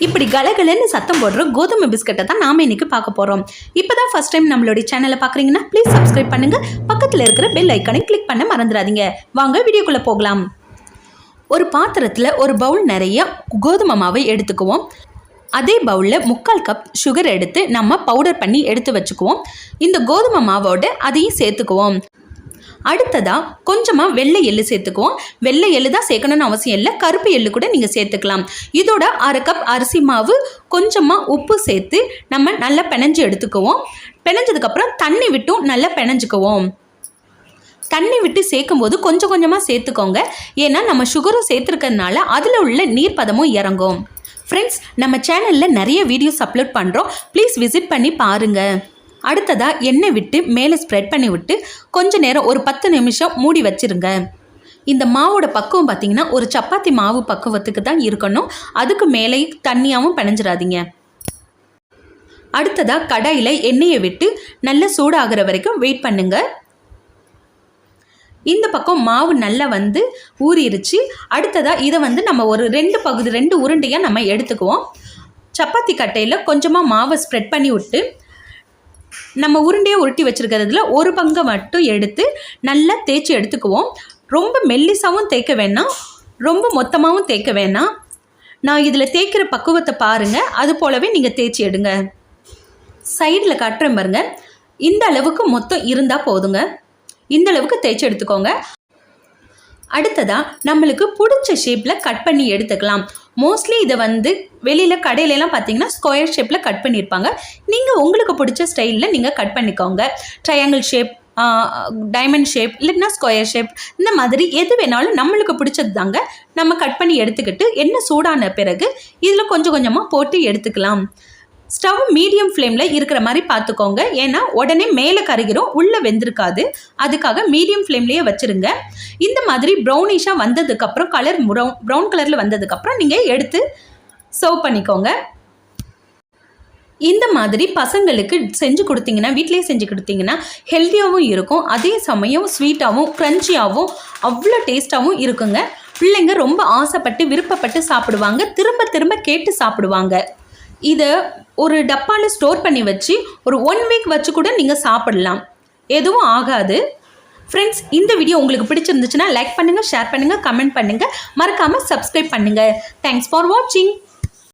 இப்படி கலகலன்னு சத்தம் போடுற கோதுமை பிஸ்கட்டை தான் நாம இன்னைக்கு பார்க்க போகிறோம். இப்போ தான் ஃபர்ஸ்ட் டைம் நம்மளுடைய சேனலை பார்க்குறீங்கன்னா ப்ளீஸ் சப்ஸ்கிரைப் பண்ணுங்கள். பக்கத்தில் இருக்கிற பெல் ஐக்கனை கிளிக் பண்ண மறந்துடாதீங்க. வாங்க வீடியோக்குள்ளே போகலாம். ஒரு பாத்திரத்தில் ஒரு பவுல் நிறைய கோதுமை மாவை எடுத்துக்குவோம். அதே பவுலில் 3/4 கப் சுகர் எடுத்து நம்ம பவுடர் பண்ணி எடுத்து வச்சுக்குவோம். இந்த கோதுமை மாவோடு அதையும் சேர்த்துக்குவோம். அடுத்ததாக கொஞ்சமாக வெள்ளை எள்ளு சேர்த்துக்குவோம். வெள்ளை எள்ளு தான் சேர்க்கணும்னு அவசியம் இல்லை, கருப்பு எள்ளு கூட நீங்கள் சேர்த்துக்கலாம். இதோட 1/2 கப் அரிசி மாவு, கொஞ்சமாக உப்பு சேர்த்து நம்ம நல்லா பிணைஞ்சு எடுத்துக்குவோம். பிணைஞ்சதுக்கப்புறம் தண்ணி விட்டும் நல்லா பிணைஞ்சுக்குவோம். தண்ணி விட்டு சேர்க்கும்போது கொஞ்சம் கொஞ்சமாக சேர்த்துக்கோங்க. ஏன்னா நம்ம சுகரும் சேர்த்துருக்கிறதுனால அதில் உள்ள நீர் பதமும் இறங்கும். ஃப்ரெண்ட்ஸ், நம்ம சேனலில் நிறைய வீடியோஸ் அப்லோட் பண்ணுறோம், ப்ளீஸ் விசிட் பண்ணி பாருங்கள். அடுத்ததாக எண்ணெய் விட்டு மேலே ஸ்ப்ரெட் பண்ணி விட்டு கொஞ்சம் நேரம் ஒரு 10 நிமிஷம் மூடி வச்சுருங்க. இந்த மாவோட பக்குவம் பார்த்திங்கன்னா ஒரு சப்பாத்தி மாவு பக்குவத்துக்கு தான் இருக்கணும். அதுக்கு மேலே தண்ணியாகவும் பிணைஞ்சிடாதீங்க. அடுத்ததாக கடாயில் எண்ணெயை விட்டு நல்லா சூடாகிற வரைக்கும் வெயிட் பண்ணுங்கள். இந்த பக்கம் மாவு நல்லா ஊறிடுச்சு. அடுத்ததாக இதை நம்ம ஒரு 2 உருண்டையாக நம்ம எடுத்துக்குவோம். சப்பாத்தி கட்டையில் கொஞ்சமாக மாவை ஸ்ப்ரெட் பண்ணி விட்டு நம்ம உருண்டையை உருட்டி வச்சுருக்கிறதுல ஒரு பங்கை மட்டும் எடுத்து நல்லா தேய்ச்சி எடுத்துக்குவோம். ரொம்ப மெல்லிசாவும் தேய்க்க வேணாம், ரொம்ப மொத்தமாகவும் தேய்க்க வேணாம். நான் இதில் தேய்க்கிற பக்குவத்தை பாருங்கள், அது போலவே நீங்கள் தேய்ச்சி எடுங்க. சைடில் காட்டுறேன் பாருங்கள், இந்த அளவுக்கு மொத்தம் இருந்தால் போதுங்க. இந்த அளவுக்கு தேய்ச்சி எடுத்துக்கோங்க. அடுத்ததாக நம்மளுக்கு பிடிச்ச ஷேப்பில் கட் பண்ணி எடுத்துக்கலாம். மோஸ்ட்லி இதை வெளியில் கடையிலலாம் பார்த்தீங்கன்னா ஸ்கொயர் ஷேப்பில் கட் பண்ணியிருப்பாங்க. நீங்கள் உங்களுக்கு பிடிச்ச ஸ்டைலில் நீங்கள் கட் பண்ணிக்கோங்க. ட்ரையாங்கிள் ஷேப், டைமண்ட் ஷேப், இல்லைன்னா ஸ்கொயர் ஷேப், இந்த மாதிரி எது வேணாலும் நம்மளுக்கு பிடிச்சது தாங்க நம்ம கட் பண்ணி எடுத்துக்கிட்டு எண்ணெய் சூடான பிறகு இதில் கொஞ்சம் கொஞ்சமாக போட்டு எடுத்துக்கலாம். ஸ்டவ் மீடியம் ஃப்ளேமில் இருக்கிற மாதிரி பார்த்துக்கோங்க. ஏன்னா உடனே மேலே கருகிரும், உள்ளே வெந்திருக்காது. அதுக்காக மீடியம் ஃப்ளேம்லேயே வச்சுருங்க. இந்த மாதிரி ப்ரௌனிஷாக வந்ததுக்கப்புறம் ப்ரௌன் கலரில் வந்ததுக்கப்புறம் நீங்கள் எடுத்து சர்வ் பண்ணிக்கோங்க. இந்த மாதிரி பசங்களுக்கு செஞ்சு கொடுத்தீங்கன்னா, வீட்டிலேயே செஞ்சு கொடுத்தீங்கன்னா ஹெல்த்தியாகவும் இருக்கும், அதே சமயம் ஸ்வீட்டாகவும் க்ரன்ச்சியாகவும் அவ்வளோ டேஸ்ட்டாகவும் இருக்குங்க. பிள்ளைங்க ரொம்ப ஆசைப்பட்டு விருப்பப்பட்டு சாப்பிடுவாங்க, திரும்ப திரும்ப கேட்டு சாப்பிடுவாங்க. இதை ஒரு டப்பாவில் ஸ்டோர் பண்ணி வச்சு ஒரு 1 வீக் வச்சு கூட நீங்கள் சாப்பிடலாம், எதுவும் ஆகாது. ஃப்ரெண்ட்ஸ், இந்த வீடியோ உங்களுக்கு பிடிச்சிருந்துச்சுன்னா லைக் பண்ணுங்கள், ஷேர் பண்ணுங்கள், கமெண்ட் பண்ணுங்கள், மறக்காமல் சப்ஸ்கிரைப் பண்ணுங்கள். தேங்க்ஸ் ஃபார் வாட்சிங்.